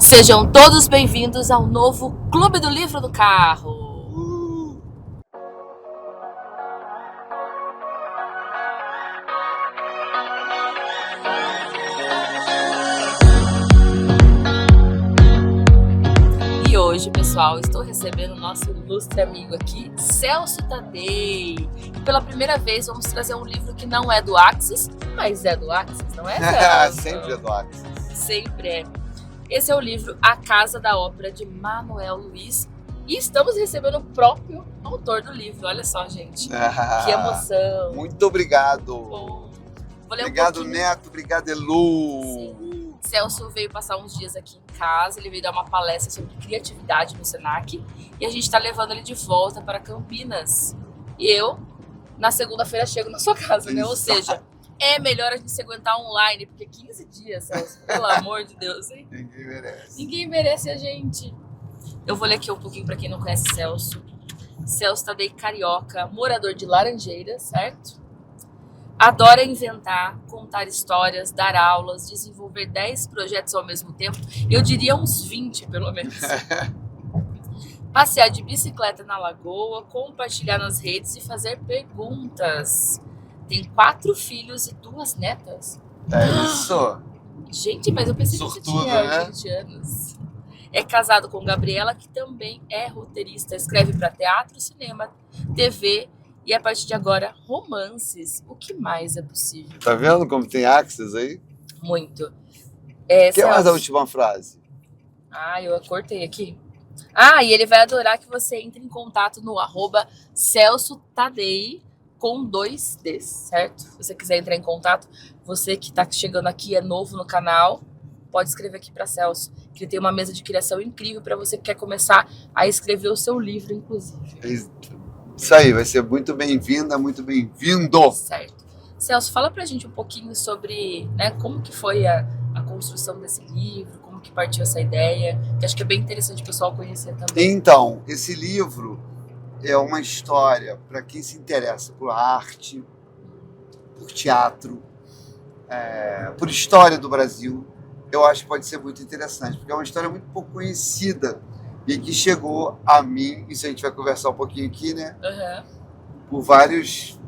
Sejam todos bem-vindos ao novo Clube do Livro do Carro. E hoje, pessoal, estou recebendo o nosso ilustre amigo aqui, Celso Tadei. E pela primeira vez vamos trazer um livro que não é do Axis, mas é do Axis, não é, Celso? Sempre é do Axis. Sempre é. Esse é o livro A Casa da Ópera, de Manuel Luiz. E estamos recebendo o próprio autor do livro. Olha só, gente. Que emoção. Muito obrigado. Bom, vou ler Obrigado, um pouquinho. Neto. Obrigado, Elu. Sim. Celso veio passar uns dias aqui em casa. Ele veio dar uma palestra sobre criatividade no Senac. E a gente está levando ele de volta para Campinas. E eu, na segunda-feira, chego na sua casa, né? Ou seja, é melhor a gente se aguentar online, porque 15 dias, Celso, pelo amor de Deus, hein? Ninguém merece. Ninguém merece a gente. Eu vou ler aqui um pouquinho para quem não conhece Celso. Celso Tadei carioca, morador de Laranjeiras, certo? Adora inventar, contar histórias, dar aulas, desenvolver 10 projetos ao mesmo tempo. Eu diria uns 20, pelo menos. Passear de bicicleta na lagoa, compartilhar nas redes e fazer perguntas. Tem 4 filhos e 2 netas. É isso. Gente, mas eu pensei que Sortudo, você tinha né? 20 anos. É casado com Gabriela, que também é roteirista. Escreve para teatro, cinema, TV e, a partir de agora, romances. O que mais é possível? Tá vendo como tem Axis aí? Muito. Que mais a última frase? Ah, eu cortei aqui. Ah, e ele vai adorar que você entre em contato no @Celso Tadei com 2 Ds, certo? Se você quiser entrar em contato, você que está chegando aqui, é novo no canal, pode escrever aqui para Celso, que ele tem uma mesa de criação incrível para você que quer começar a escrever o seu livro, inclusive. Isso aí, vai ser muito bem-vinda, muito bem-vindo. Certo. Celso, fala pra gente um pouquinho sobre, né, como que foi a construção desse livro, como que partiu essa ideia, que acho que é bem interessante o pessoal conhecer também. Então, esse livro é uma história para quem se interessa por arte, por teatro, por história do Brasil. Eu acho que pode ser muito interessante, porque é uma história muito pouco conhecida e que chegou a mim, isso a gente vai conversar um pouquinho aqui, né? Uhum.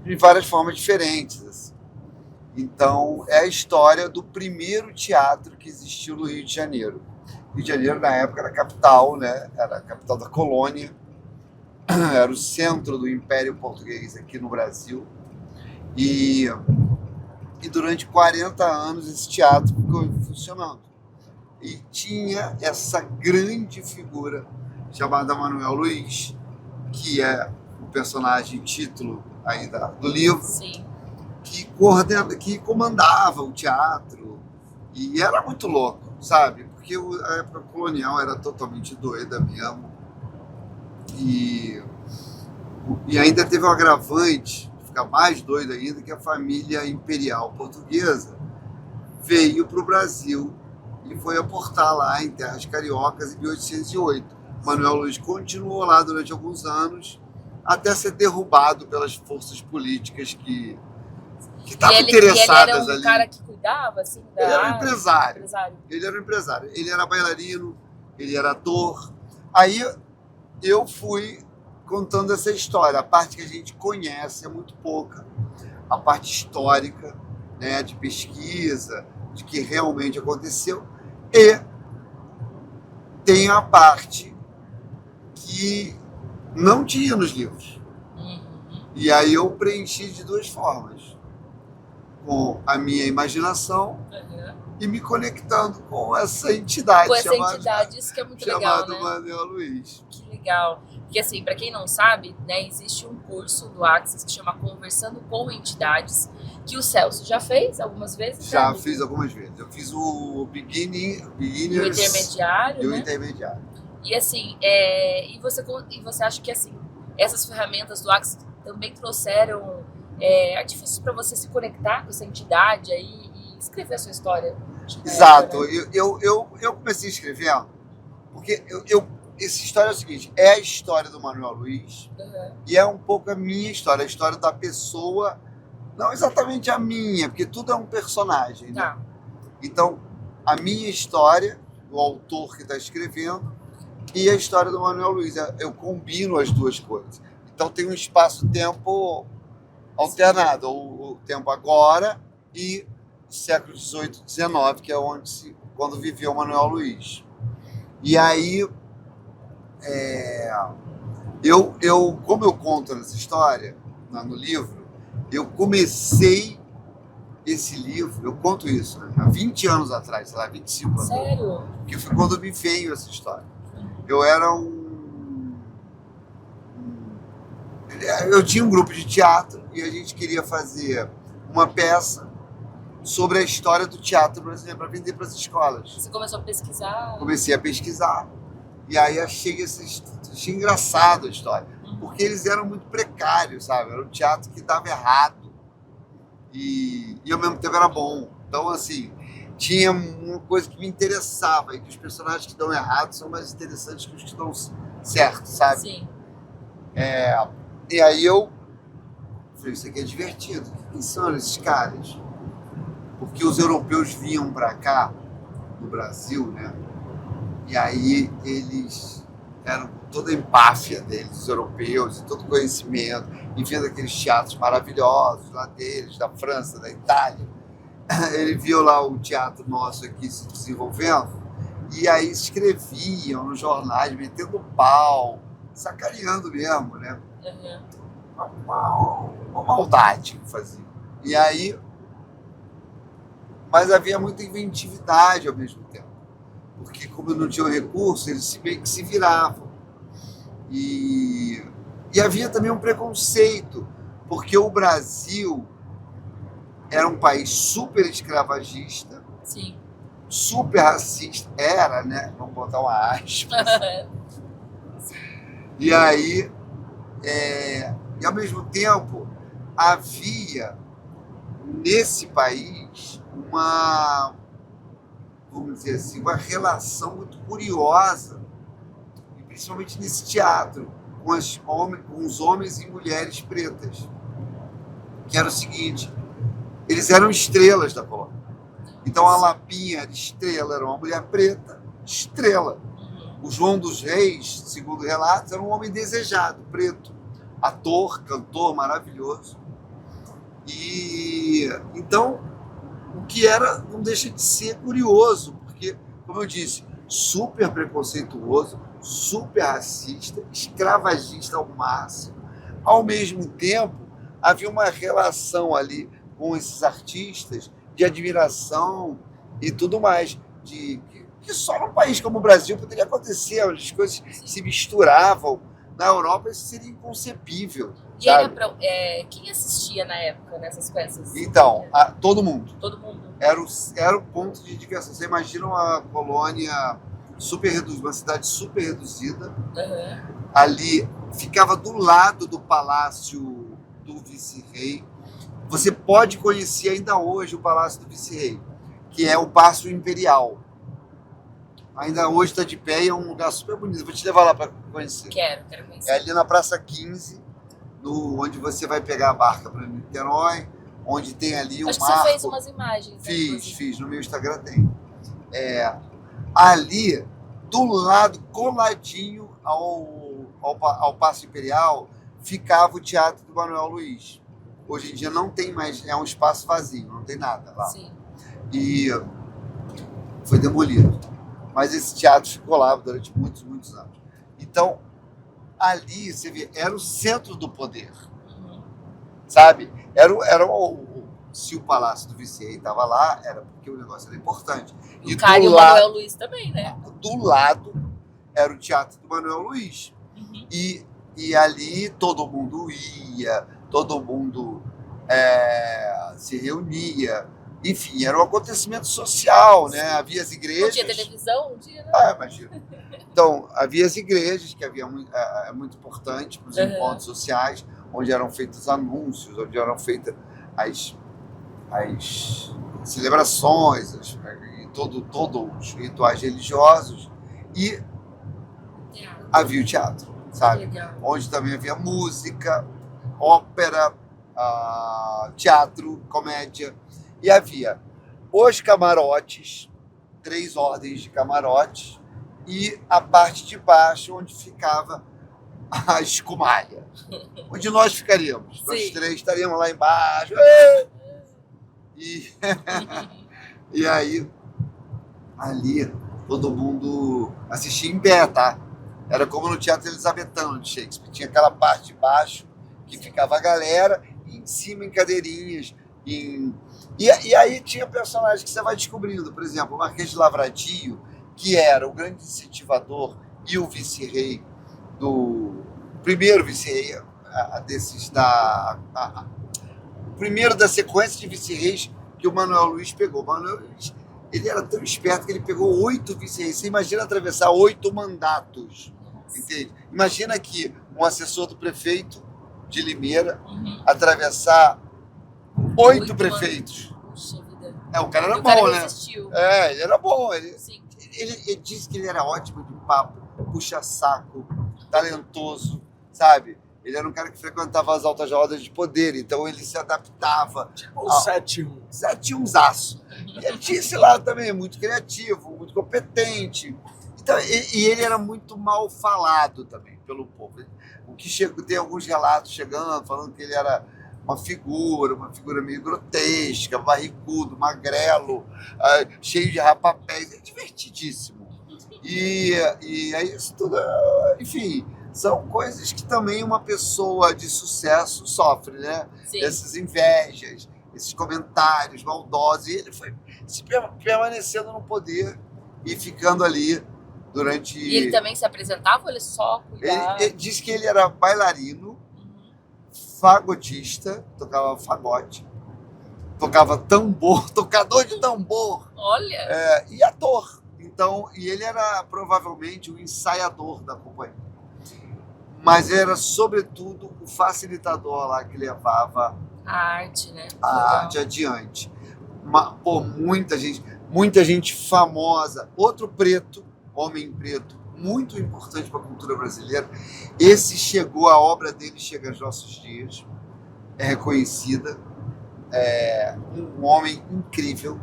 De várias formas diferentes. Assim. Então, é a história do primeiro teatro que existiu no Rio de Janeiro. Rio de Janeiro, na época, era a capital, né? Era a capital da colônia, era o centro do Império Português aqui no Brasil. E durante 40 anos esse teatro ficou funcionando. E tinha essa grande figura chamada Manuel Luiz, que é o personagem título aí do livro. Sim. Que comandava o teatro. E era muito louco, sabe? Porque a época colonial era totalmente doida mesmo. E ainda teve um agravante, fica mais doido ainda, que a família imperial portuguesa veio para o Brasil e foi aportar lá em terras cariocas em 1808. Manuel Luiz continuou lá durante alguns anos, até ser derrubado pelas forças políticas que estavam interessadas ali. Ele era um cara que cuidava, assim, da Ele era um arte, empresário. Ele era um empresário. Ele era bailarino, ele era ator. Aí eu fui contando essa história. A parte que a gente conhece é muito pouca. A parte histórica, né, de pesquisa, de que realmente aconteceu. E tem a parte que não tinha nos livros. Uhum. E aí eu preenchi de 2 formas. Com a minha imaginação e me conectando com essa entidade. Com essa entidade, isso que é muito legal, chamado né? Manuel Luiz. Que legal. Porque assim, para quem não sabe, né, existe um curso do Axis que chama Conversando com Entidades, que o Celso já fez algumas vezes. Já né? fiz algumas vezes. Eu fiz o Beginners E o intermediário, e o né? intermediário. E assim, e você acha que assim, essas ferramentas do Axis também trouxeram artifícios para você se conectar com essa entidade aí e escrever a sua história? Exato. Né? Eu comecei escrevendo porque essa história é o seguinte, é a história do Manuel Luiz e é um pouco a minha história, a história da pessoa, não exatamente a minha, porque tudo é um personagem, né? Tá. Então, a minha história do autor que está escrevendo e a história do Manuel Luiz. Eu combino as duas coisas. Então tem um espaço-tempo alternado, o tempo agora e o século XVIII, XIX, que é quando viveu o Manuel Luiz. E aí, como eu conto nessa história, no livro, eu comecei esse livro, eu conto isso, né, há 20 anos atrás, sei lá, 25 anos. Sério? Que foi quando me veio essa história. Eu era eu tinha um grupo de teatro e a gente queria fazer uma peça sobre a história do teatro brasileiro para vender para as escolas. Você começou a pesquisar? Comecei a pesquisar. E aí achei engraçado a história. Porque eles eram muito precários, sabe? Era um teatro que dava errado. E ao mesmo tempo era bom. Então, assim, tinha uma coisa que me interessava. E que os personagens que dão errado são mais interessantes que os que dão certo, sabe? Sim. E aí eu falei, isso aqui é divertido. Quem são esses caras? Porque os europeus vinham para cá, no Brasil, né? E aí eles eram toda a empáfia deles, os europeus, e todo o conhecimento, e vendo aqueles teatros maravilhosos lá deles, da França, da Itália. Ele viu lá o teatro nosso aqui se desenvolvendo, e aí escreviam nos jornais, metendo pau, sacaneando mesmo, né? Uma maldade que fazia. E aí, mas havia muita inventividade ao mesmo tempo, porque como não tinham recurso, eles meio que se viravam. E havia também um preconceito, porque o Brasil era um país super escravagista, sim, super racista, era, né? Vamos botar uma aspas. E aí, e ao mesmo tempo, havia nesse país vamos dizer assim, uma relação muito curiosa, e principalmente nesse teatro, com os homens e mulheres pretas, que era o seguinte, eles eram estrelas da colônia. Então a Lapinha era estrela, era uma mulher preta, estrela. O João dos Reis, segundo relatos, era um homem desejado, preto, ator, cantor maravilhoso. E então, o que era, não deixa de ser curioso, porque, como eu disse, super preconceituoso, super racista, escravagista ao máximo. Ao mesmo tempo, havia uma relação ali com esses artistas de admiração e tudo mais, que só num país como o Brasil poderia acontecer, as coisas se misturavam. Na Europa isso seria inconcebível. E sabe? Quem assistia na época nessas peças? Então, todo mundo. Todo mundo. Era o ponto de diversão. Você imagina uma colônia super reduzida, uma cidade super reduzida. Ali ficava do lado do palácio do vice-rei. Você pode conhecer ainda hoje o palácio do vice-rei, que é o Paço Imperial. Ainda hoje está de pé e é um lugar super bonito. Vou te levar lá para conhecer. Quero conhecer. É ali na Praça 15, onde você vai pegar a barca para Niterói, onde tem ali um Acho marco. que você fez umas imagens. Fiz. No meu Instagram tem. Ali, do lado, coladinho ao Paço Imperial, ficava o Teatro do Manuel Luiz. Hoje em dia não tem mais, é um espaço vazio, não tem nada lá. Sim. E foi demolido. Mas esse teatro ficou lá durante muitos, muitos anos. Então, ali, você vê, era o centro do poder. Sabe? Se o Palácio do Vice-Rei estava lá, era porque o negócio era importante. E o Manuel Luiz também, né? Do lado era o Teatro do Manuel Luiz. E ali todo mundo ia, todo mundo se reunia. Enfim, era um acontecimento social, né? Havia as igrejas... Não tinha televisão um dia, né? Imagina. Então, havia as igrejas, que havia é muito importante para os encontros sociais, onde eram feitos anúncios, onde eram feitas as celebrações, todos os rituais religiosos. E havia o teatro, sabe? Onde também havia música, ópera, teatro, comédia. E havia os camarotes, 3 ordens de camarotes e a parte de baixo onde ficava a escumalha. Onde nós ficaríamos. Nós Sim. 3 estaríamos lá embaixo. E, e aí, ali, todo mundo assistia em pé, tá? Era como no Teatro Elisabetano de Shakespeare. Tinha aquela parte de baixo que ficava a galera, e em cima em cadeirinhas. E aí tinha personagens que você vai descobrindo. Por exemplo, o Marquês de Lavradio, que era o grande incentivador e o vice-rei do... Primeiro vice-rei o primeiro da sequência de vice-reis que o Manuel Luiz pegou. O Manuel Luiz, ele era tão esperto que ele pegou 8 vice-reis. Você imagina atravessar 8 mandatos. Entende? Imagina que um assessor do prefeito de Limeira atravessar 8 prefeitos. Puxa vida. O cara era o bom, cara né? resistiu. Ele era bom. Sim. Ele disse que ele era ótimo de papo, puxa-saco, talentoso, sabe? Ele era um cara que frequentava as altas rodas de poder, então ele se adaptava. Tipo um 7-1. 7-1zaço. E ele tinha esse lado também, muito criativo, muito competente. Então, e ele era muito mal falado também pelo povo. O que tem alguns relatos chegando, falando que ele era uma figura meio grotesca, barrigudo, magrelo, cheio de rapapés. É divertidíssimo. E aí isso tudo, enfim, são coisas que também uma pessoa de sucesso sofre, né? Sim. Essas invejas, esses comentários maldosos. E ele foi permanecendo no poder e ficando ali durante... E ele também se apresentava ou ele só cuidava? Ele disse que ele era bailarino, fagotista, tocava fagote, tocava tambor, tocador de tambor. Olha! E ator. Então, e ele era provavelmente o ensaiador da companhia. Mas era, sobretudo, o facilitador lá que levava A arte, né? a arte adiante. Pô, muita gente famosa. Outro preto, homem preto, muito importante para a cultura brasileira. A obra dele chega aos nossos dias, é reconhecida. Um homem incrível,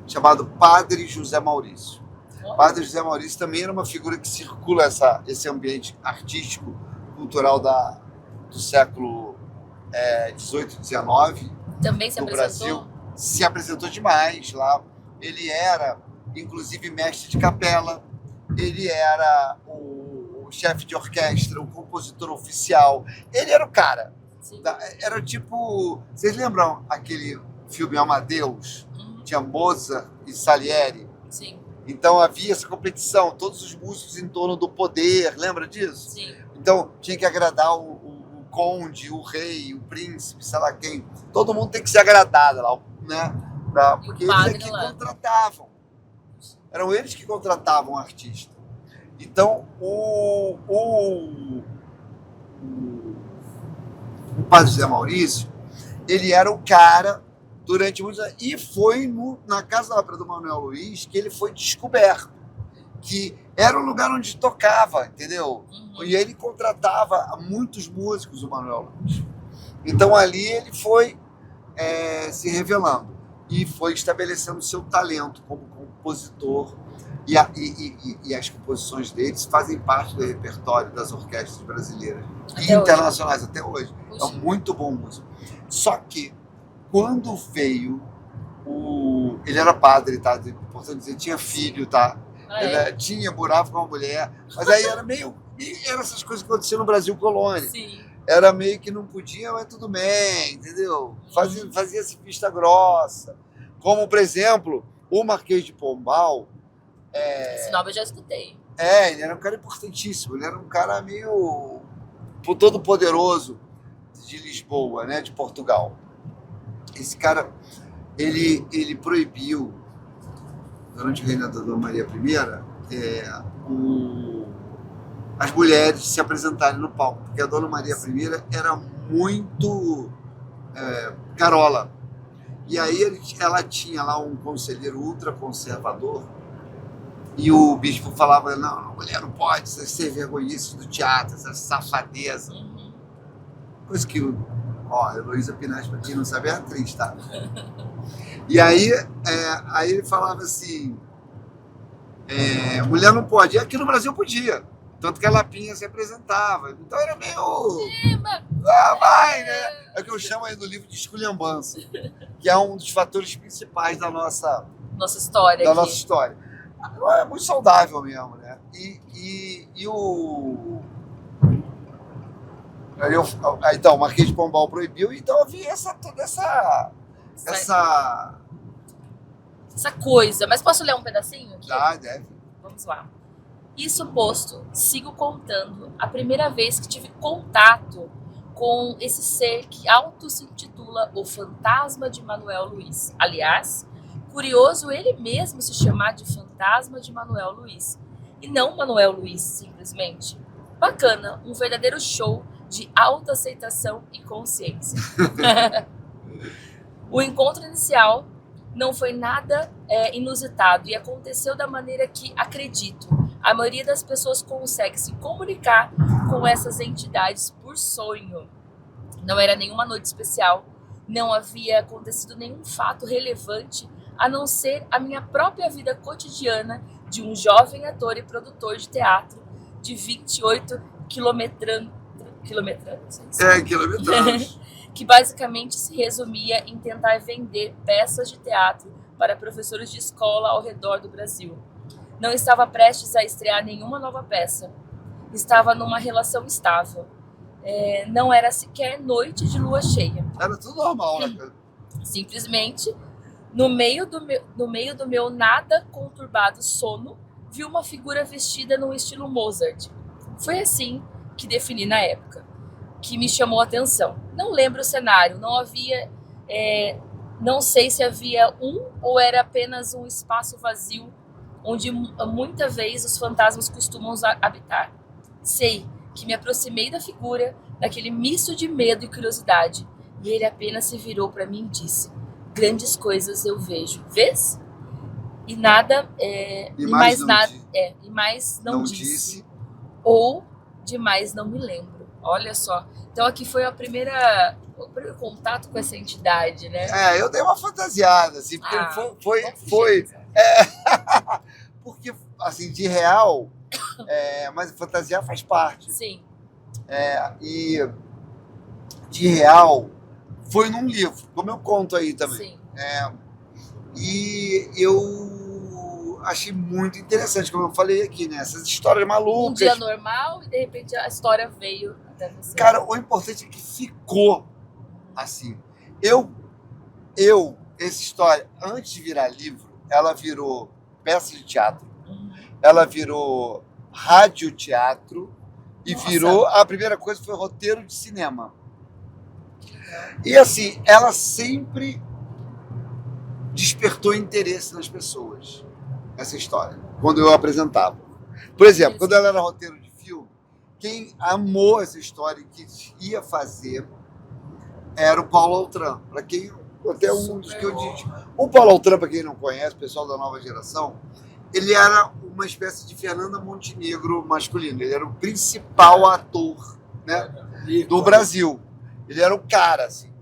chamado Padre José Maurício. Padre José Maurício também era uma figura que circula esse ambiente artístico, cultural do século XVIII, XIX. Também se no apresentou? Brasil. Se apresentou demais lá. Ele era, inclusive, mestre de capela. Ele era o chefe de orquestra, o compositor oficial. Ele era o cara. Sim. Era tipo... Vocês lembram aquele filme Amadeus? Tinha Mozart e Salieri. Sim. Então havia essa competição, todos os músicos em torno do poder, lembra disso? Sim. Então tinha que agradar o conde, o rei, o príncipe, sei lá quem. Todo mundo tem que ser agradado lá, né? Porque eles é que contratavam. Eram eles que contratavam o artista. Então o Padre José Maurício, ele era o cara durante muitos anos. E foi na Casa da Ópera do Manuel Luiz que ele foi descoberto. Que era o lugar onde tocava, entendeu? E ele contratava muitos músicos, o Manuel Luiz. Então ali ele foi se revelando e foi estabelecendo seu talento como compositor. E as composições deles fazem parte do repertório das orquestras brasileiras e internacionais até hoje. É um muito bom músico. Só que quando veio ele era padre, tá? Importante dizer, tinha filho, tá? Morava com uma mulher, mas aí era eram essas coisas que aconteciam no Brasil colônia. Sim. Era meio que não podia, mas tudo bem, entendeu? Fazia-se vista grossa. Como, por exemplo, o Marquês de Pombal. Esse nome eu já escutei. Ele era um cara importantíssimo, ele era um cara meio todo poderoso de Lisboa, né? De Portugal. Esse cara, ele proibiu, durante o reinado da Dona Maria I, as mulheres se apresentarem no palco, porque a Dona Maria I era muito carola. E aí ela tinha lá um conselheiro ultraconservador e o bispo falava, não, a mulher não pode ser vergonhice do teatro, essa safadeza. Coisa que... Heloísa Pinache, para quem não sabe, é atriz, tá? E aí ele falava assim, mulher não pode. E aqui no Brasil podia. Tanto que a Lapinha se apresentava. Então era meio. Vai, né? É o que eu chamo aí no livro de esculhambança, que é um dos fatores principais da nossa história. Da nossa história. É muito saudável mesmo, né? E o. Então, o Marquês de Pombal proibiu, então havia toda essa coisa. Mas posso ler um pedacinho aqui? Deve. Vamos lá. Isso posto, sigo contando a primeira vez que tive contato com esse ser que auto se intitula o Fantasma de Manuel Luiz. Aliás, curioso ele mesmo se chamar de Fantasma de Manuel Luiz. E não Manuel Luiz, simplesmente. Bacana, um verdadeiro show de autoaceitação e consciência. O encontro inicial não foi nada inusitado e aconteceu da maneira que, acredito, a maioria das pessoas consegue se comunicar com essas entidades por sonho. Não era nenhuma noite especial, não havia acontecido nenhum fato relevante a não ser a minha própria vida cotidiana de um jovem ator e produtor de teatro de 28 quilometranos, que basicamente se resumia em tentar vender peças de teatro para professores de escola ao redor do Brasil. Não estava prestes a estrear nenhuma nova peça. Estava numa relação estável. Não era sequer noite de lua cheia. Era tudo normal, né? Simplesmente, no meio do meu nada conturbado sono, vi uma figura vestida no estilo Mozart. Foi assim que defini na época, que me chamou a atenção. Não lembro o cenário, não sei se havia ou era apenas um espaço vazio onde muitas vezes os fantasmas costumam habitar. Sei que me aproximei da figura, daquele misto de medo e curiosidade, e ele apenas se virou para mim e disse: grandes coisas eu vejo, vês? E nada, e mais não disse. Ou demais não me lembro. Olha só. Então aqui foi o primeiro contato com essa entidade, né? Eu dei uma fantasiada, assim, porque foi. Porque, assim, de real, mas fantasiar faz parte. Sim. E de real foi num livro, como eu conto aí também. Sim. E eu achei muito interessante, como eu falei aqui, né? Essas histórias malucas. Um dia normal e de repente a história veio até você. Cara, o importante é que ficou assim. Essa história, antes de virar livro, ela virou peça de teatro, ela virou radioteatro e virou, a primeira coisa foi roteiro de cinema. E assim, ela sempre despertou interesse nas pessoas, essa história, quando eu apresentava. Por exemplo, quando ela era roteiro de filme, quem amou essa história e que ia fazer era o Paulo Altran. Para quem, até um dos que eu disse. O Paulo Altran, para quem não conhece, o pessoal da nova geração, ele era uma espécie de Fernanda Montenegro masculino. Ele era o principal ator, né, do Brasil. Ele era o cara, assim.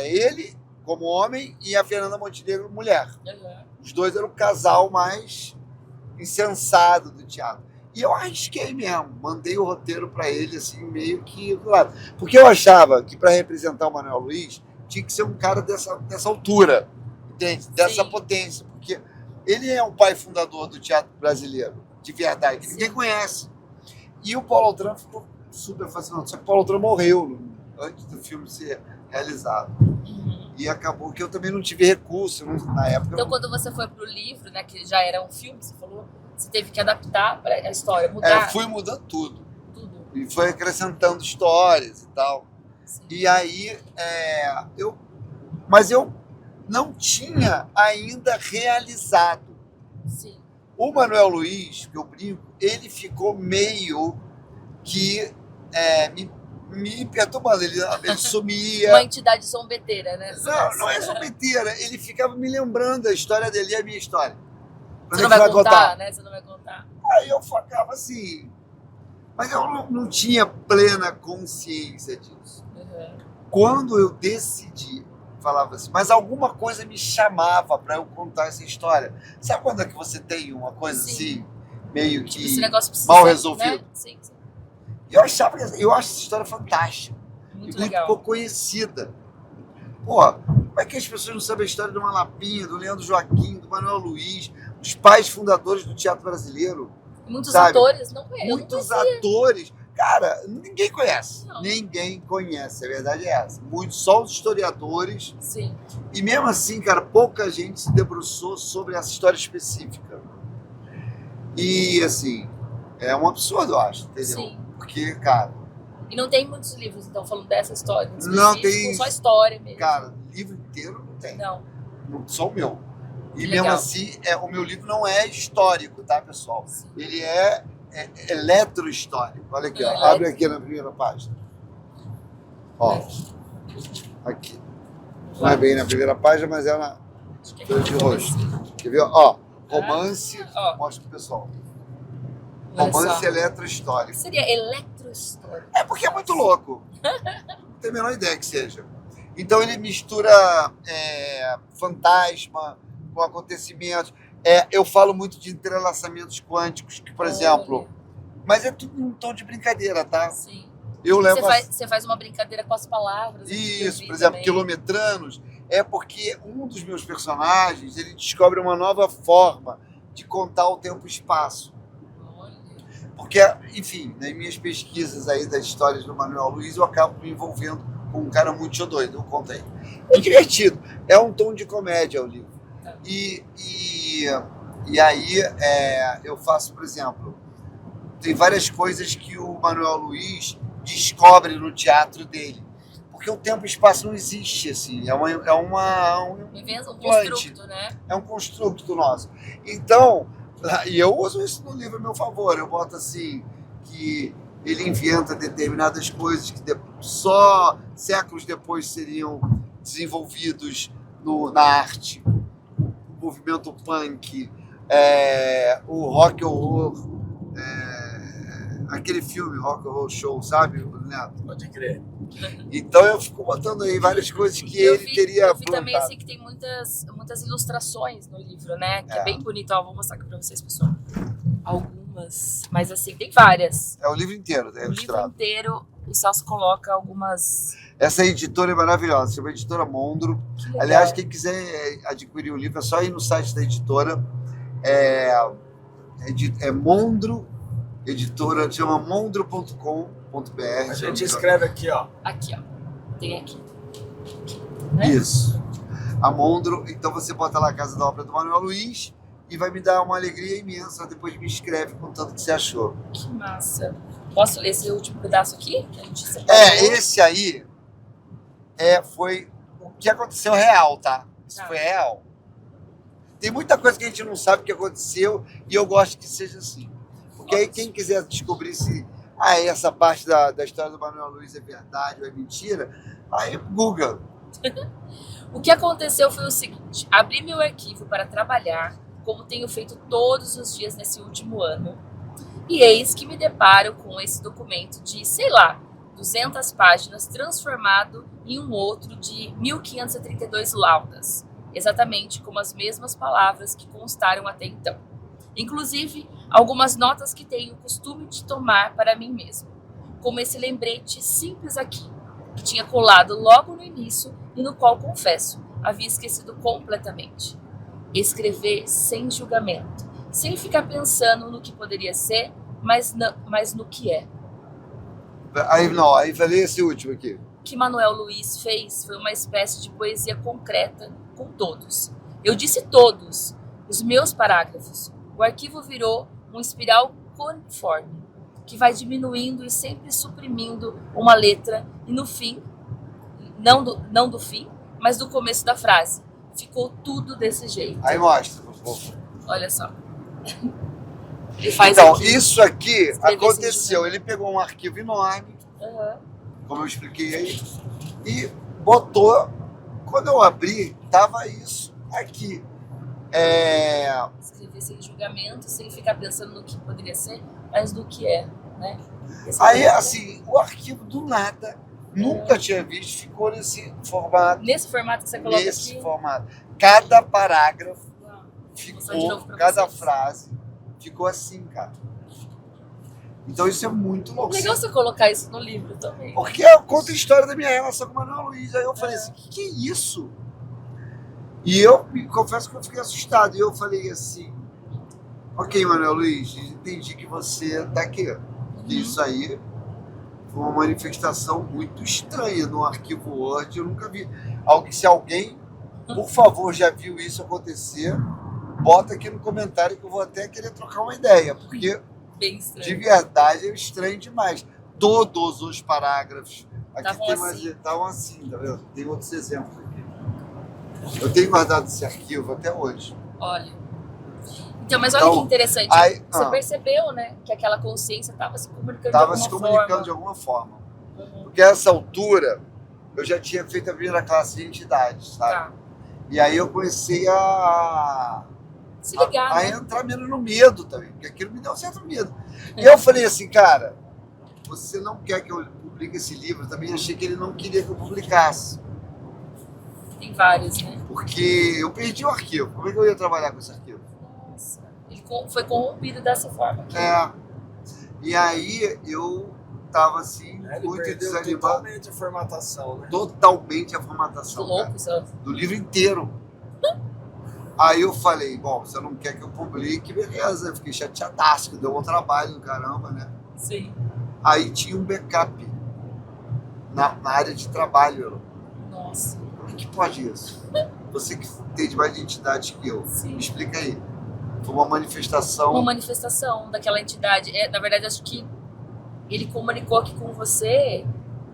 Ele como homem e a Fernanda Montenegro mulher. Os dois eram o casal mais insensado do teatro. E eu arrisquei mesmo, mandei o roteiro para ele, assim, meio que do lado. Porque eu achava que para representar o Manuel Luiz tinha que ser um cara dessa altura, entende? Dessa potência. Porque ele é o pai fundador do teatro brasileiro, de verdade, que ninguém conhece. E o Paulo Altran ficou super fascinante. Só que o Paulo Altran morreu antes do filme ser realizado. E acabou que eu também não tive recurso na época. Então, quando você foi pro livro, né, que já era um filme, você falou, você teve que adaptar para a história, mudar. Fui mudando tudo. E foi acrescentando histórias e tal. Sim. E aí, mas eu não tinha ainda realizado. Sim. O Manuel Luiz, que eu brinco, ele ficou meio que me perturbando, ele sumia. Uma entidade zombeteira, né? Não é zombeteira, ele ficava me lembrando a história dele e a minha história. Você não vai contar, né? Você não vai contar. Aí eu ficava assim, mas eu não tinha plena consciência disso. Quando eu decidi falava assim, mas alguma coisa me chamava para eu contar essa história. Sabe quando é que você tem uma coisa assim, meio que esse negócio precisa, mal resolvido? Né? Sim. Eu acho essa história fantástica. Muito E muito legal. pouco conhecida. Pô, como é que as pessoas não sabem a história do Malapinha, do Leandro Joaquim, do Manuel Luiz, os pais fundadores do teatro brasileiro? Muitos sabe? atores não conhecem. Muitos atores. Cara, ninguém conhece. Não. Ninguém conhece, a verdade é essa. Só os historiadores. Sim. E mesmo assim, cara, pouca gente se debruçou sobre essa história específica. E, assim, é um absurdo, eu acho, entendeu? Sim. Porque, cara... E não tem muitos livros, então, falando dessa história. Não tem... Só história mesmo. Cara, livro inteiro não tem. Não. Só o meu. E Que mesmo legal. assim, o meu livro não é histórico, tá, pessoal? Sim. Ele é eletrohistórico. Olha aqui, ó. Abre aqui na primeira página. Ó. Aqui. Não é bem na primeira página, mas é na de rosto. Quer ver? Ó. Romance. Mostra pro pessoal. Romance eletrohistórico. Seria eletrohistórico. É porque é muito louco. Não tenho a menor ideia que seja. Então ele mistura fantasma com acontecimentos. Eu falo muito de entrelaçamentos quânticos, que, por exemplo... Mas é tudo num tom de brincadeira, tá? Sim. Eu levo Você faz uma brincadeira com as palavras. Isso, por exemplo, também. Quilometranos. É porque um dos meus personagens, ele descobre uma nova forma de contar o tempo e espaço. Olha. Porque, enfim, nas minhas pesquisas aí das histórias do Manuel Luiz, eu acabo me envolvendo com um cara muito doido, eu contei. É divertido. É um tom de comédia o livro. E aí eu faço, por exemplo, tem várias coisas que o Manuel Luiz descobre no teatro dele. Porque o tempo e o espaço não existe, assim. É um construto, né? É um construto nosso. Então, e eu uso isso no livro a meu favor. Eu boto assim, que ele inventa determinadas coisas que só séculos depois seriam desenvolvidos na arte. O movimento punk, o rock horror, aquele filme Rock Horror Show, sabe, Neto? Pode crer. Então eu fico botando aí várias coisas que ele teria Eu vi também assim, que tem muitas ilustrações no livro, né? Que é bem bonito. Ó, vou mostrar aqui pra vocês, pessoal. Algumas. Mas assim, tem várias. É o livro inteiro, é ilustrado. O livro inteiro, o Celso coloca algumas... Essa editora é maravilhosa, chama Editora Mondro. Aliás, quem quiser adquirir o livro, é só ir no site da editora. É Mondro, editora, chama mondro.com.br. A gente escreve aqui, ó. Aqui, ó. Tem aqui. Né? Isso. A Mondro, então você bota lá a Casa da Obra do Manuel Luiz e vai me dar uma alegria imensa. Depois me escreve contando o que você achou. Que massa. Posso ler esse último pedaço aqui? Que a gente esse aí foi o que aconteceu real, tá? Isso foi real. Tem muita coisa que a gente não sabe o que aconteceu e eu gosto que seja assim. Porque aí quem quiser descobrir se essa parte da história do Manuel Luiz é verdade ou é mentira, aí Google. O que aconteceu foi o seguinte: abri meu arquivo para trabalhar, como tenho feito todos os dias nesse último ano, e eis que me deparo com esse documento de, sei lá, 200 páginas transformado em um outro de 1532 laudas, exatamente como as mesmas palavras que constaram até então. Inclusive, algumas notas que tenho o costume de tomar para mim mesmo, como esse lembrete simples aqui, que tinha colado logo no início e no qual, confesso, havia esquecido completamente. Escrever sem julgamento, sem ficar pensando no que poderia ser, mas no que é. Aí vai ler esse último aqui. O que Manuel Luiz fez foi uma espécie de poesia concreta com todos. Eu disse todos, os meus parágrafos. O arquivo virou um espiral cuneiforme, que vai diminuindo e sempre suprimindo uma letra, e no fim, não do fim, mas do começo da frase. Ficou tudo desse jeito. Aí mostra, por favor. Olha só. Ele faz então, aqui. Isso aqui aconteceu. Ele pegou um arquivo enorme, como eu expliquei aí, e botou. Quando eu abri, tava isso aqui. Escrever sem julgamento, sem ficar pensando no que poderia ser, mas no que é, né? Aí, assim, o arquivo do nada Nunca tinha visto, ficou nesse formato. Nesse formato que você coloca Nesse aqui? formato. Cada parágrafo mostrar de novo ficou, pra cada vocês. frase ficou assim, cara. Então isso é muito louco. Legal você colocar isso no livro também. Porque eu conto a história da minha relação com o Manuel Luiz. Aí eu falei assim, que é isso? E eu me confesso que eu fiquei assustado. E eu falei assim, ok, Manuel Luiz, entendi que você tá aqui. Porque isso aí foi uma manifestação muito estranha no arquivo Word. Eu nunca vi. Se alguém, por favor, já viu isso acontecer, bota aqui no comentário que eu vou até querer trocar uma ideia. Porque, Bem estranho. de verdade, é estranho demais. Todos os parágrafos aqui Tavam tem assim. estavam assim, tá vendo? Tem outros exemplos aqui. Eu tenho guardado esse arquivo até hoje. Olha. Então, mas olha Então, que interessante. aí- Você percebeu, né? Que aquela consciência estava se comunicando Estava de se alguma comunicando forma. de alguma forma. Uhum. Porque a essa altura, eu já tinha feito a primeira classe de entidades, sabe? Tá. E aí eu comecei a Se ligar, né? entrar menos no medo também, porque aquilo me deu um certo medo. E eu falei assim, cara, você não quer que eu publique esse livro? Eu também achei que ele não queria que eu publicasse, Tem vários, né? porque eu perdi o arquivo. Como é que eu ia trabalhar com esse arquivo? Nossa. Ele foi corrompido dessa forma. É. E aí eu tava assim, Ele muito perdeu desanimado. totalmente a formatação, né? Totalmente a Que formatação, louco cara, isso. do livro inteiro. Aí eu falei, bom, você não quer que eu publique, beleza. Eu fiquei chateadaço, que deu um trabalho do caramba, né? Sim. Aí tinha um backup na área de trabalho. Nossa. Como é que pode isso? Você que entende mais de entidades que eu, Sim. me explica aí. Foi uma manifestação. Uma manifestação daquela entidade. Na verdade, acho que ele comunicou aqui com você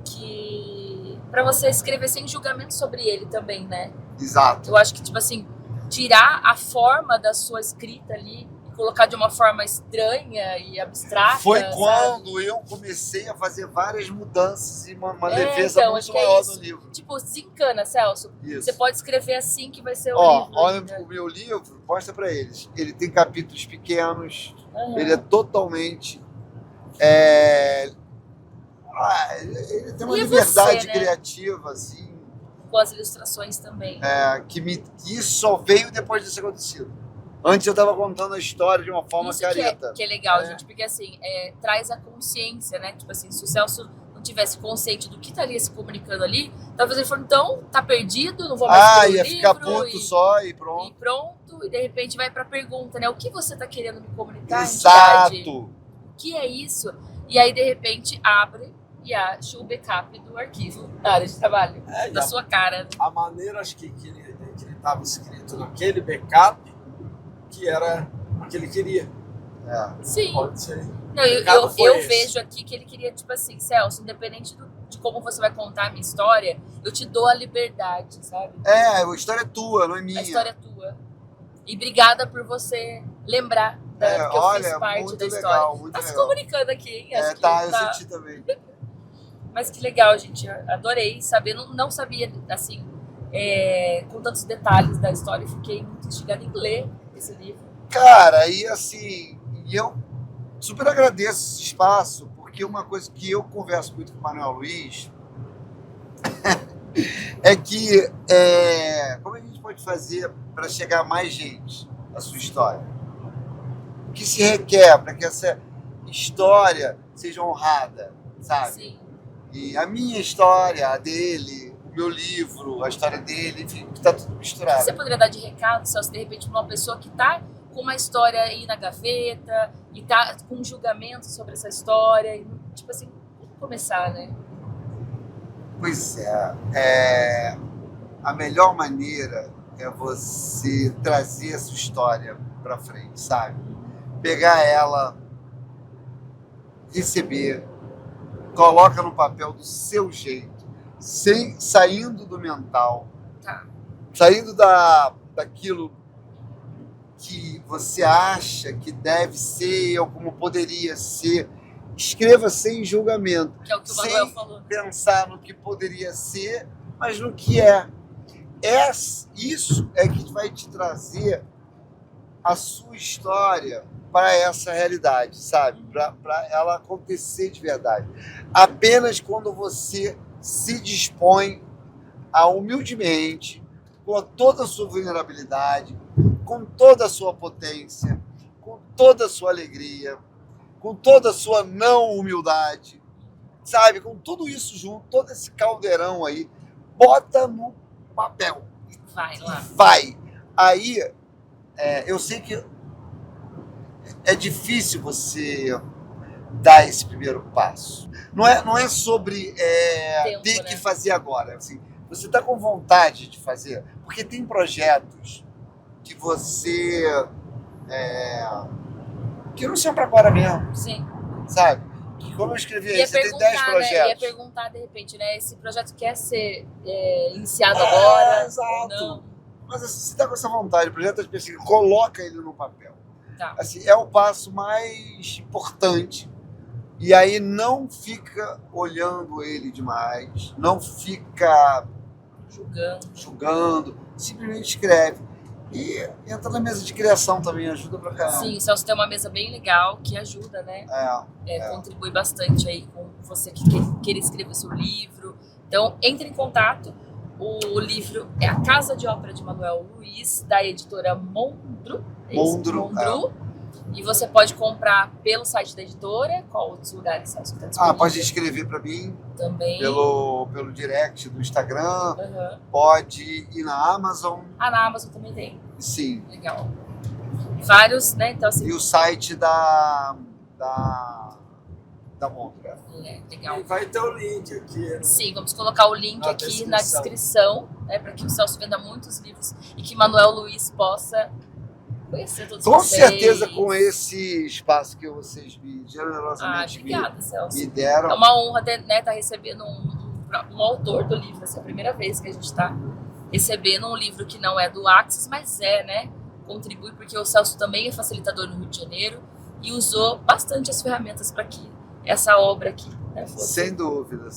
que para você escrever sem julgamento sobre ele também, né? Exato. Eu acho que, tipo assim, tirar a forma da sua escrita ali e colocar de uma forma estranha e abstrata. Foi sabe? quando eu comecei a fazer várias mudanças e uma leveza então, acho muito que é maior isso. no livro. Tipo, desencana, Celso. Isso. Você pode escrever assim que vai ser o Ó, livro. olha ainda. o meu livro, mostra pra eles. Ele tem capítulos pequenos, Aham. ele é totalmente. Ele tem uma E liberdade você, né? criativa, assim, Com as ilustrações também. que isso só veio depois disso acontecido. Antes eu estava contando a história de uma forma Isso careta. que é legal, É. gente, porque assim, traz a consciência, né? Tipo assim, se o Celso não tivesse consciente do que estaria se comunicando ali, talvez ele fosse, então, tá perdido, não vou mais escrever Ia o ficar livro, puto só e e pronto. pronto, e de repente vai pra pergunta, né? O que você tá querendo me comunicar, entidade? Exato. O que é isso? E aí, de repente, abre e acha o backup do arquivo da área de trabalho, É, e da sua cara. a maneira, acho que ele estava escrito naquele backup, que era o que ele queria. Sim. Pode ser. Não, Ricardo foi eu esse. vejo aqui que ele queria, tipo assim, Celso, independente de como você vai contar a minha história, eu te dou a liberdade, sabe? A história é tua, não é minha. A história é tua. E obrigada por você lembrar que eu olha, fiz parte muito da legal, história. muito Tá se legal. comunicando aqui, hein? Acho que Eu senti também. Mas que legal, gente. Adorei saber. Não sabia, assim, com tantos detalhes da história. Fiquei muito instigada em ler esse livro. Cara, e assim, eu super agradeço esse espaço, porque uma coisa que eu converso muito com o Manuel Luiz é que como a gente pode fazer para chegar a mais gente a sua história? O que se requer para que essa história seja honrada, sabe? Sim. E a minha história, a dele, o meu livro, a história dele, enfim, está tudo O que misturado. você poderia dar de recado, Celso, de repente, para uma pessoa que tá com uma história aí na gaveta e tá com um julgamento sobre essa história? E, tipo assim, como começar, né? Pois é. A melhor maneira é você trazer essa história pra frente, sabe? Pegar ela, receber, coloca no papel do seu jeito, saindo do mental, Tá. saindo daquilo que você acha que deve ser ou como poderia ser. Escreva sem julgamento. Que é o que o Sem Manuel falou. pensar no que poderia ser, mas no que é. Isso é que vai te trazer a sua história para essa realidade, sabe? Para ela acontecer de verdade. Apenas quando você se dispõe a humildemente, com toda a sua vulnerabilidade, com toda a sua potência, com toda a sua alegria, com toda a sua não humildade, sabe? Com tudo isso junto, todo esse caldeirão aí, bota no papel. Vai lá. Vai. Aí, eu sei que é difícil você dar esse primeiro passo. Não é sobre Tempo, ter né? que fazer agora. Assim, você está com vontade de fazer, porque tem projetos que você que não são para agora mesmo, Sim. sabe? Que como eu escrevi aí, Ia você tem 10 projetos. né? Ia perguntar de repente, né? Esse projeto quer ser iniciado agora? Exato. Não. Mas assim, se está com essa vontade, o projeto de pesquisa, coloca ele no papel. Tá. Assim, é o passo mais importante. E aí não fica olhando ele demais, não fica julgando, simplesmente escreve. E entra na mesa de criação também, ajuda pra caramba. Sim, o Celso tem uma mesa bem legal que ajuda, né? Contribui bastante aí com você que queira escrever seu livro. Então, entre em contato. O livro é A Casa de Ópera de Manuel Luiz, da editora Mondru. Mondru. E você pode comprar pelo site da editora. Qual outros lugares, Celso? Tá Pode escrever para mim também pelo direct do Instagram. Uhum. Pode ir na Amazon. Na Amazon também tem. Sim. Legal. Vários, né? Então, assim, E o site da Mondru. Legal. E vai ter o link aqui. Né? Sim, vamos colocar o link Na aqui na descrição, né, para que o Celso venda muitos livros e que Manuel Luiz possa conhecer todos Com vocês. certeza, com esse espaço que vocês me generosamente obrigada, Celso. me deram. É uma honra estar recebendo um autor do livro. Essa é a primeira vez que a gente está recebendo um livro que não é do Axis, mas né? Contribui porque o Celso também é facilitador no Rio de Janeiro e usou bastante as ferramentas para que essa obra aqui, né, fosse. Sem dúvida.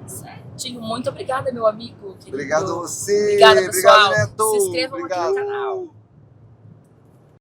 Certinho. Muito obrigada, meu amigo. Querido. Obrigado a você. Obrigada, pessoal. Obrigado, Neto. Se inscrevam aqui no canal.